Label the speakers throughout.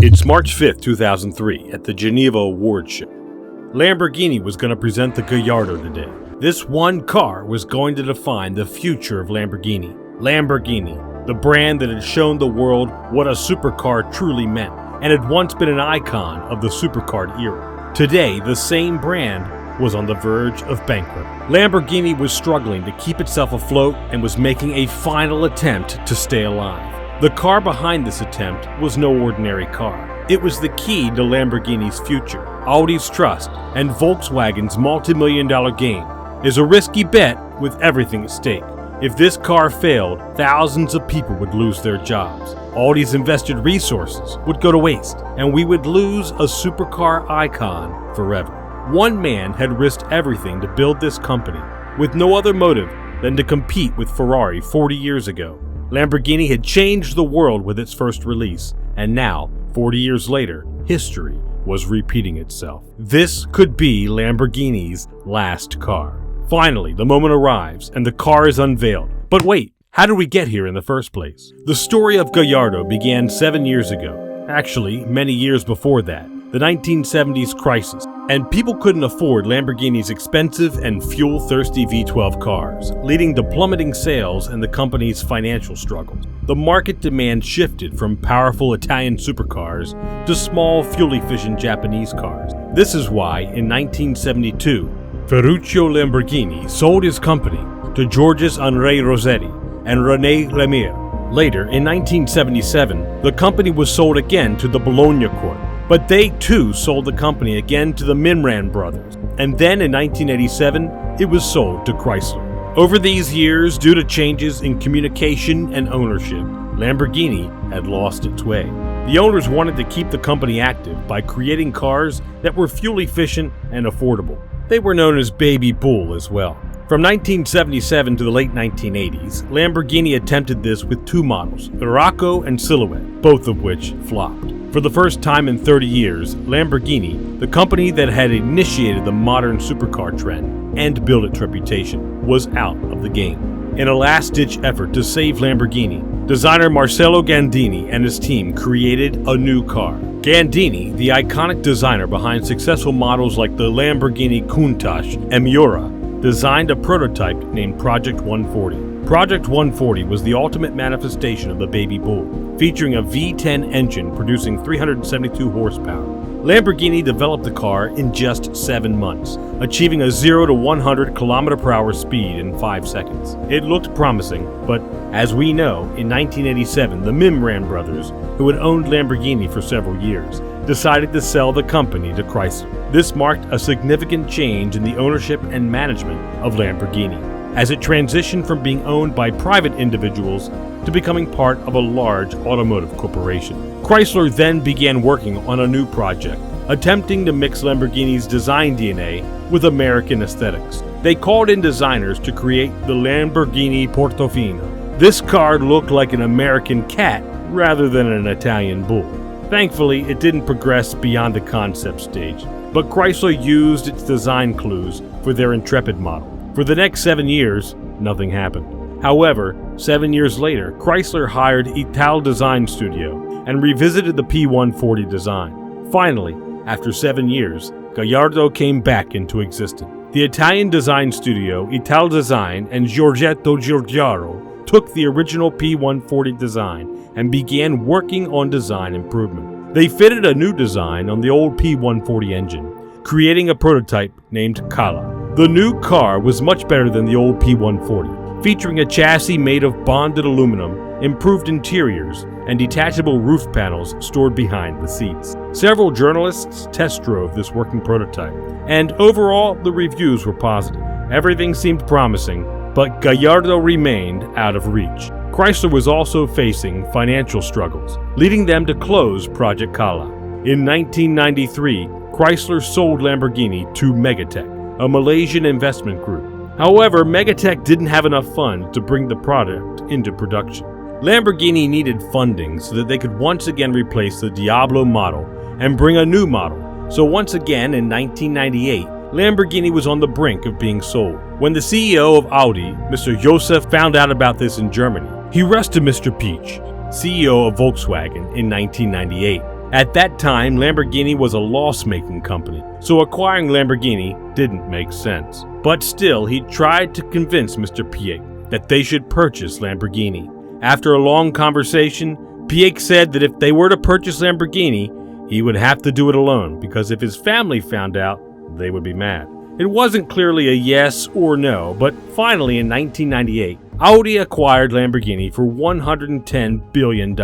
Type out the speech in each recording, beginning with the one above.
Speaker 1: It's March 5th, 2003, at the Geneva Award Show. Lamborghini was going to present the Gallardo today. This one car was going to define the future of Lamborghini. Lamborghini, the brand that had shown the world what a supercar truly meant, and had once been an icon of the supercar era. Today, the same brand was on the verge of bankruptcy. Lamborghini was struggling to keep itself afloat and was making a final attempt to stay alive. The car behind this attempt was no ordinary car. It was the key to Lamborghini's future. Audi's trust and Volkswagen's multi-million-dollar game is a risky bet with everything at stake. If this car failed, thousands of people would lose their jobs. Audi's invested resources would go to waste, and we would lose a supercar icon forever. One man had risked everything to build this company, with no other motive than to compete with Ferrari 40 years ago. Lamborghini had changed the world with its first release, and now, 40 years later, history was repeating itself. This could be Lamborghini's last car. Finally, the moment arrives, and the car is unveiled. But wait, how did we get here in the first place? The story of Gallardo began 7 years ago. Actually, many years before that, the 1970s crisis, and people couldn't afford Lamborghini's expensive and fuel-thirsty V12 cars, leading to plummeting sales and the company's financial struggles. The market demand shifted from powerful Italian supercars to small, fuel-efficient Japanese cars. This is why, in 1972, Ferruccio Lamborghini sold his company to Georges Henri Rossetti and René Lemire. Later, in 1977, the company was sold again to the Bologna Court, but they too sold the company again to the Mimran brothers, and then in 1987, it was sold to Chrysler. Over these years, due to changes in communication and ownership, Lamborghini had lost its way. The owners wanted to keep the company active by creating cars that were fuel efficient and affordable. They were known as Baby Bull as well. From 1977 to the late 1980s, Lamborghini attempted this with two models, Iracco and Silhouette, both of which flopped. For the first time in 30 years, Lamborghini, the company that had initiated the modern supercar trend and built its reputation, was out of the game. In a last-ditch effort to save Lamborghini, designer Marcello Gandini and his team created a new car. Gandini, the iconic designer behind successful models like the Lamborghini Countach and Miura, designed a prototype named Project 140. Project 140 was the ultimate manifestation of the Baby Bull, featuring a V10 engine producing 372 horsepower. Lamborghini developed the car in just 7 months, achieving a 0 to 100 km/h speed in 5 seconds. It looked promising, but as we know, in 1987, the Mimran brothers, who had owned Lamborghini for several years, decided to sell the company to Chrysler. This marked a significant change in the ownership and management of Lamborghini, as it transitioned from being owned by private individuals to becoming part of a large automotive corporation. Chrysler then began working on a new project, attempting to mix Lamborghini's design DNA with American aesthetics. They called in designers to create the Lamborghini Portofino. This car looked like an American cat rather than an Italian bull. Thankfully, it didn't progress beyond the concept stage, but Chrysler used its design clues for their Intrepid model. For the next 7 years, nothing happened. However, 7 years later, Chrysler hired Ital Design Studio and revisited the P140 design. Finally, after 7 years, Gallardo came back into existence. The Italian design studio, Ital Design and Giorgetto Giugiaro, took the original P140 design and began working on design improvement. They fitted a new design on the old P140 engine, creating a prototype named Calà. The new car was much better than the old P140, featuring a chassis made of bonded aluminum, improved interiors, and detachable roof panels stored behind the seats. Several journalists test drove this working prototype, and overall the reviews were positive. Everything seemed promising, but Gallardo remained out of reach. Chrysler was also facing financial struggles, leading them to close Project Calà. In 1993, Chrysler sold Lamborghini to Megatech, a Malaysian investment group. However, Megatech didn't have enough funds to bring the product into production. Lamborghini needed funding so that they could once again replace the Diablo model and bring a new model. So once again, in 1998, Lamborghini was on the brink of being sold. When the CEO of Audi, Mr. Joseph, found out about this in Germany, he rushed to Mr. Peach, CEO of Volkswagen, in 1998, At that time, Lamborghini was a loss-making company, so acquiring Lamborghini didn't make sense. But still, he tried to convince Mr. Piëch that they should purchase Lamborghini. After a long conversation, Piëch said that if they were to purchase Lamborghini, he would have to do it alone, because if his family found out, they would be mad. It wasn't clearly a yes or no, but finally in 1998, Audi acquired Lamborghini for $110 billion.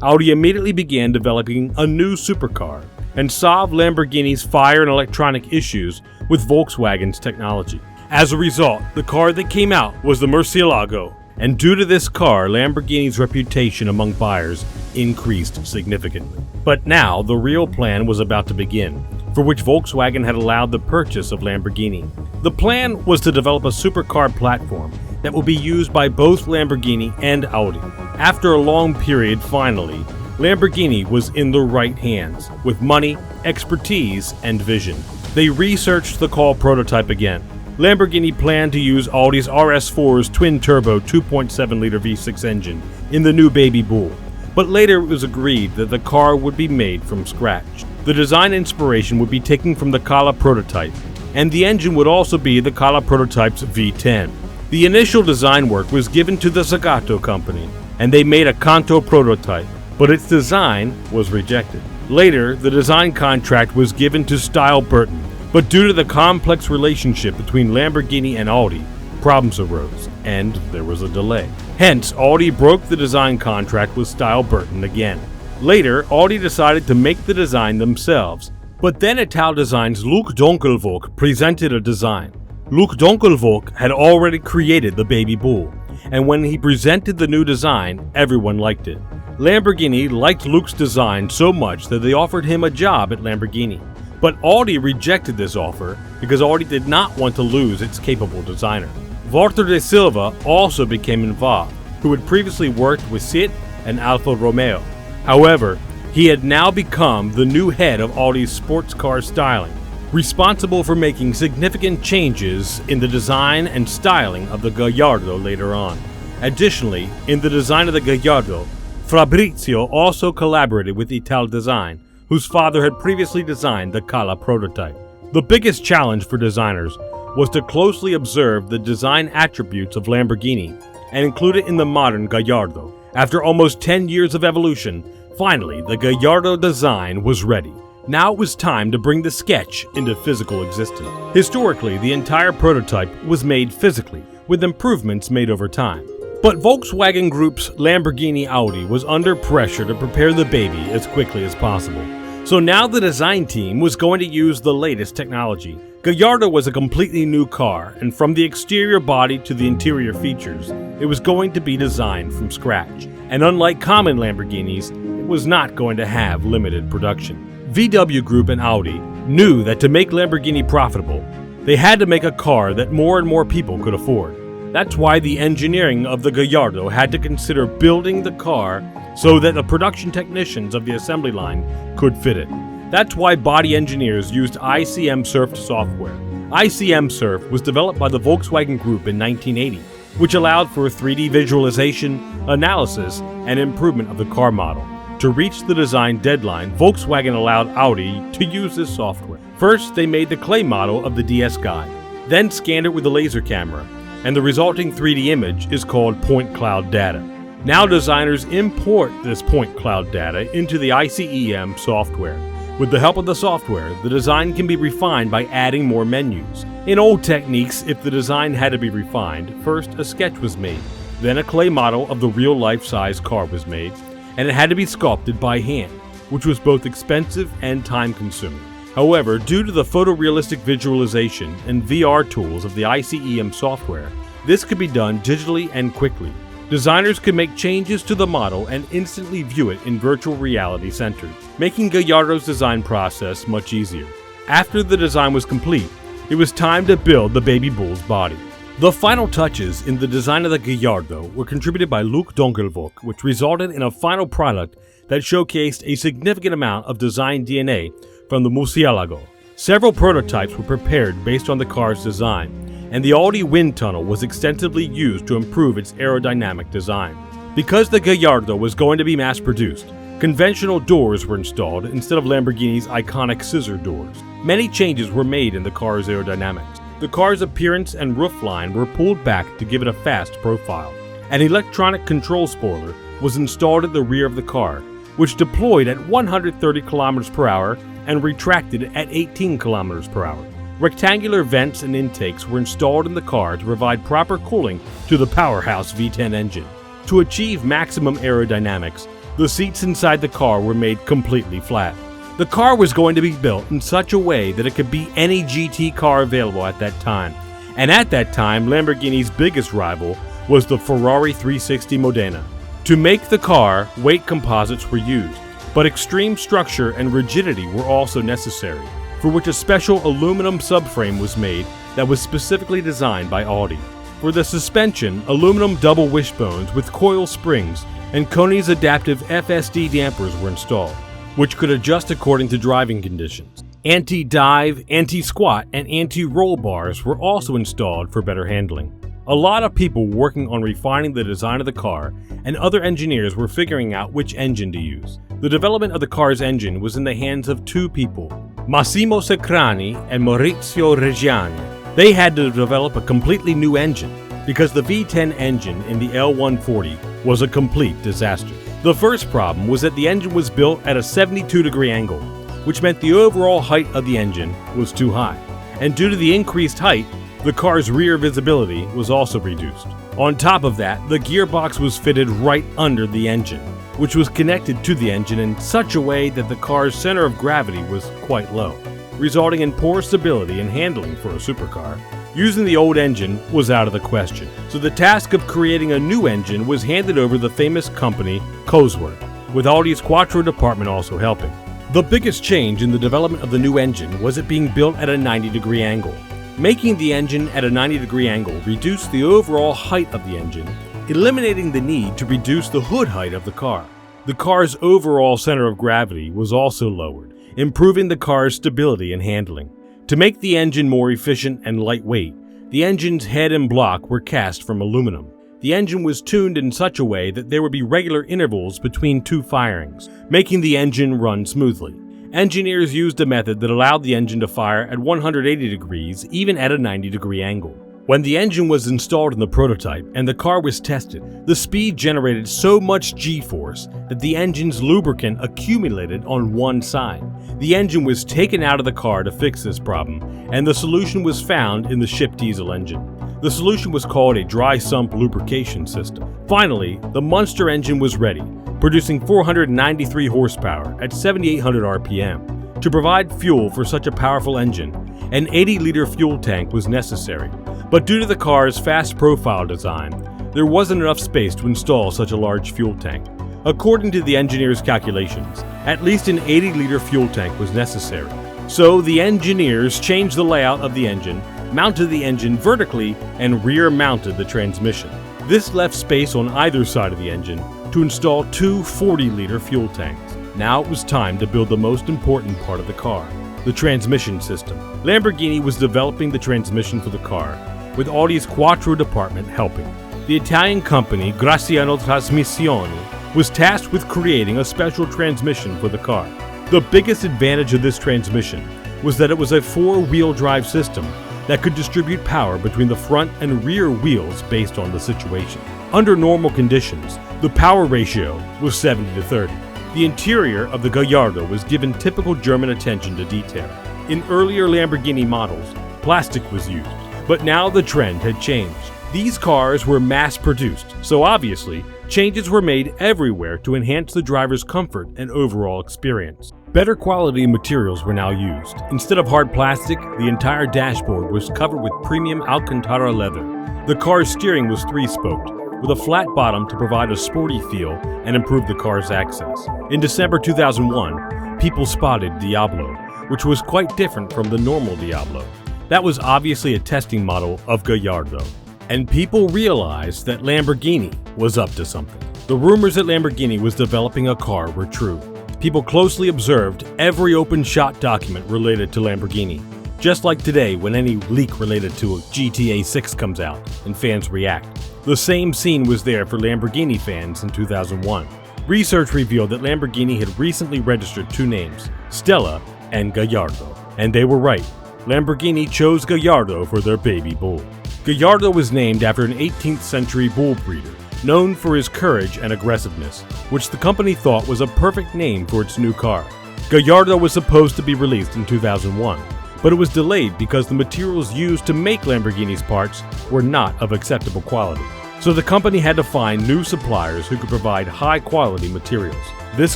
Speaker 1: Audi immediately began developing a new supercar and solved Lamborghini's fire and electronic issues with Volkswagen's technology. As a result, the car that came out was the Merciélago, and due to this car, Lamborghini's reputation among buyers increased significantly. But now, the real plan was about to begin, for which Volkswagen had allowed the purchase of Lamborghini. The plan was to develop a supercar platform that would be used by both Lamborghini and Audi. After a long period, finally, Lamborghini was in the right hands, with money, expertise, and vision. They researched the Calà Prototype again. Lamborghini planned to use Audi's RS4's twin-turbo 2.7-liter V6 engine in the new Baby Bull, but later it was agreed that the car would be made from scratch. The design inspiration would be taken from the Calà Prototype, and the engine would also be the Calà Prototype's V10. The initial design work was given to the Zagato company, and they made a Canto prototype, but its design was rejected. Later, the design contract was given to Style Burton, but due to the complex relationship between Lamborghini and Audi, problems arose, and there was a delay. Hence, Audi broke the design contract with Style Burton again. Later, Audi decided to make the design themselves, but then Ital Design's Luc Donkelvoort presented a design. Luc Donkelvoort had already created the Baby Bull, and when he presented the new design, everyone liked it. Lamborghini liked Luc's design so much that they offered him a job at Lamborghini. But Audi rejected this offer because Audi did not want to lose its capable designer. Walter de Silva also became involved, who had previously worked with Seat and Alfa Romeo. However, he had now become the new head of Audi's sports car styling, responsible for making significant changes in the design and styling of the Gallardo later on. Additionally, in the design of the Gallardo, Fabrizio also collaborated with Ital Design, whose father had previously designed the Calà Prototype. The biggest challenge for designers was to closely observe the design attributes of Lamborghini and include it in the modern Gallardo. After almost 10 years of evolution, finally the Gallardo design was ready. Now it was time to bring the sketch into physical existence. Historically, the entire prototype was made physically, with improvements made over time. But Volkswagen Group's Lamborghini Audi was under pressure to prepare the baby as quickly as possible. So now the design team was going to use the latest technology. Gallardo was a completely new car, and from the exterior body to the interior features, it was going to be designed from scratch. And unlike common Lamborghinis, it was not going to have limited production. VW Group and Audi knew that to make Lamborghini profitable, they had to make a car that more and more people could afford. That's why the engineering of the Gallardo had to consider building the car so that the production technicians of the assembly line could fit it. That's why body engineers used ICM Surf software. ICM Surf was developed by the Volkswagen Group in 1980, which allowed for 3D visualization, analysis, and improvement of the car model. To reach the design deadline, Volkswagen allowed Audi to use this software. First, they made the clay model of the DS Guide, then scanned it with a laser camera, and the resulting 3D image is called point cloud data. Now designers import this point cloud data into the ICEM software. With the help of the software, the design can be refined by adding more menus. In old techniques, if the design had to be refined, first a sketch was made, then a clay model of the real life-size car was made, and it had to be sculpted by hand, which was both expensive and time-consuming. However, due to the photorealistic visualization and VR tools of the ICEM software, this could be done digitally and quickly. Designers could make changes to the model and instantly view it in virtual reality centers, making Gallardo's design process much easier. After the design was complete, it was time to build the Baby Bull's body. The final touches in the design of the Gallardo were contributed by Luc Donkelvoort, which resulted in a final product that showcased a significant amount of design DNA from the Merciélago. Several prototypes were prepared based on the car's design, and the Audi wind tunnel was extensively used to improve its aerodynamic design. Because the Gallardo was going to be mass-produced, Conventional doors were installed instead of Lamborghini's iconic scissor doors. Many changes were made in the car's aerodynamics. The car's appearance and roofline were pulled back to give it a fast profile. An electronic control spoiler was installed at the rear of the car, which deployed at 130 km per hour and retracted at 18 km per hour. Rectangular vents and intakes were installed in the car to provide proper cooling to the powerhouse V10 engine. To achieve maximum aerodynamics, the seats inside the car were made completely flat. The car was going to be built in such a way that it could beat any GT car available at that time. And at that time, Lamborghini's biggest rival was the Ferrari 360 Modena. To make the car, weight composites were used, but extreme structure and rigidity were also necessary, for which a special aluminum subframe was made that was specifically designed by Audi. For the suspension, aluminum double wishbones with coil springs and Koni's adaptive FSD dampers were installed, which could adjust according to driving conditions. Anti-dive, anti-squat, and anti-roll bars were also installed for better handling. A lot of people working on refining the design of the car, and other engineers were figuring out which engine to use. The development of the car's engine was in the hands of two people, Massimo Sacrani and Maurizio Reggiani. They had to develop a completely new engine because the V10 engine in the L140 was a complete disaster. The first problem was that the engine was built at a 72-degree angle, which meant the overall height of the engine was too high. And due to the increased height, the car's rear visibility was also reduced. On top of that, the gearbox was fitted right under the engine, which was connected to the engine in such a way that the car's center of gravity was quite low, resulting in poor stability and handling for a supercar. Using the old engine was out of the question, so the task of creating a new engine was handed over to the famous company Cosworth, with Audi's Quattro department also helping. The biggest change in the development of the new engine was it being built at a 90-degree angle. Making the engine at a 90-degree angle reduced the overall height of the engine, eliminating the need to reduce the hood height of the car. The car's overall center of gravity was also lowered, improving the car's stability and handling. To make the engine more efficient and lightweight, the engine's head and block were cast from aluminum. The engine was tuned in such a way that there would be regular intervals between two firings, making the engine run smoothly. Engineers used a method that allowed the engine to fire at 180 degrees even at a 90-degree angle. When the engine was installed in the prototype and the car was tested, the speed generated so much G-force that the engine's lubricant accumulated on one side. The engine was taken out of the car to fix this problem, and the solution was found in the ship diesel engine. The solution was called a dry sump lubrication system. Finally, the monster engine was ready, producing 493 horsepower at 7,800 RPM. To provide fuel for such a powerful engine, an 80-liter fuel tank was necessary, but due to the car's fast profile design, there wasn't enough space to install such a large fuel tank. According to the engineer's calculations, at least an 80-liter fuel tank was necessary. So the engineers changed the layout of the engine, mounted the engine vertically, and rear-mounted the transmission. This left space on either side of the engine to install two 40-liter fuel tanks. Now it was time to build the most important part of the car, the transmission system. Lamborghini was developing the transmission for the car, with Audi's Quattro department helping. The Italian company Graziano Trasmissioni was tasked with creating a special transmission for the car. The biggest advantage of this transmission was that it was a four-wheel drive system that could distribute power between the front and rear wheels based on the situation. Under normal conditions, the power ratio was 70-30. The interior of the Gallardo was given typical German attention to detail. In earlier Lamborghini models, plastic was used, but now the trend had changed. These cars were mass-produced, so obviously, changes were made everywhere to enhance the driver's comfort and overall experience. Better quality materials were now used. Instead of hard plastic, the entire dashboard was covered with premium Alcantara leather. The car's steering was three-spoked, with a flat bottom to provide a sporty feel and improve the car's access. In December 2001, people spotted Diablo, which was quite different from the normal Diablo. That was obviously a testing model of Gallardo. And people realized that Lamborghini was up to something. The rumors that Lamborghini was developing a car were true. People closely observed every open shot document related to Lamborghini. Just like today when any leak related to a GTA 6 comes out and fans react. The same scene was there for Lamborghini fans in 2001. Research revealed that Lamborghini had recently registered two names, Stella and Gallardo. And they were right. Lamborghini chose Gallardo for their baby bull. Gallardo was named after an 18th century bull breeder, known for his courage and aggressiveness, which the company thought was a perfect name for its new car. Gallardo was supposed to be released in 2001, but it was delayed because the materials used to make Lamborghini's parts were not of acceptable quality. So the company had to find new suppliers who could provide high-quality materials. This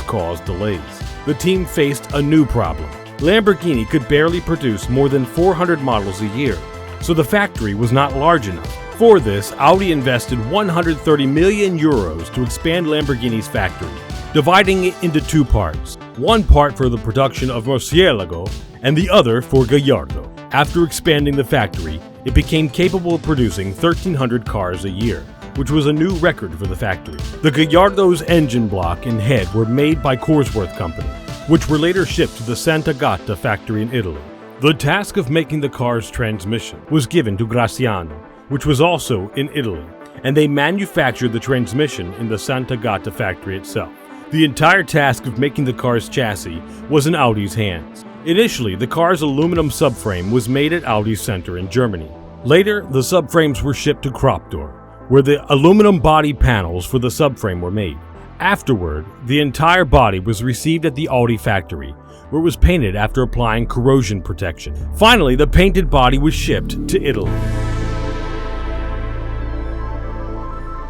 Speaker 1: caused delays. The team faced a new problem. Lamborghini could barely produce more than 400 models a year, so the factory was not large enough. For this, Audi invested 130 million euros to expand Lamborghini's factory, dividing it into two parts, one part for the production of Merciélago and the other for Gallardo. After expanding the factory, it became capable of producing 1,300 cars a year, which was a new record for the factory. The Gallardo's engine block and head were made by Cosworth Company, which were later shipped to the Sant'Agata factory in Italy. The task of making the car's transmission was given to Graziano, which was also in Italy, and they manufactured the transmission in the Sant'Agata factory itself. The entire task of making the car's chassis was in Audi's hands. Initially, the car's aluminum subframe was made at Audi's center in Germany. Later, the subframes were shipped to Kropdorf, where the aluminum body panels for the subframe were made. Afterward, the entire body was received at the Audi factory, where it was painted after applying corrosion protection. Finally, the painted body was shipped to Italy.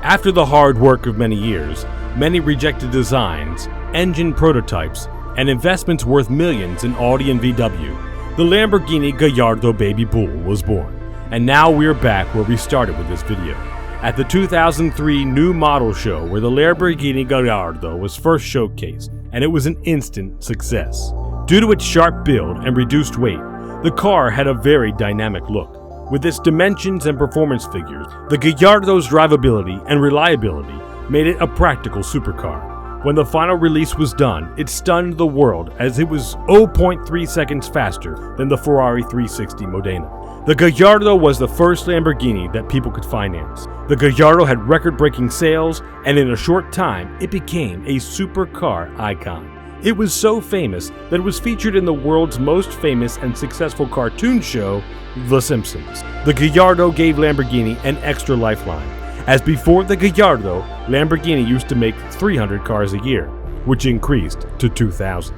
Speaker 1: After the hard work of many years, many rejected designs, engine prototypes, and investments worth millions in Audi and VW, the Lamborghini Gallardo baby bull was born. And now we're back where we started with this video, at the 2003 New Model Show, where the Lamborghini Gallardo was first showcased, and it was an instant success. Due to its sharp build and reduced weight, the car had a very dynamic look. With its dimensions and performance figures, the Gallardo's drivability and reliability made it a practical supercar. When the final release was done, it stunned the world as it was 0.3 seconds faster than the Ferrari 360 Modena. The Gallardo was the first Lamborghini that people could finance. The Gallardo had record-breaking sales, and in a short time, it became a supercar icon. It was so famous that it was featured in the world's most famous and successful cartoon show, The Simpsons. The Gallardo gave Lamborghini an extra lifeline, as before the Gallardo, Lamborghini used to make 300 cars a year, which increased to 2,000.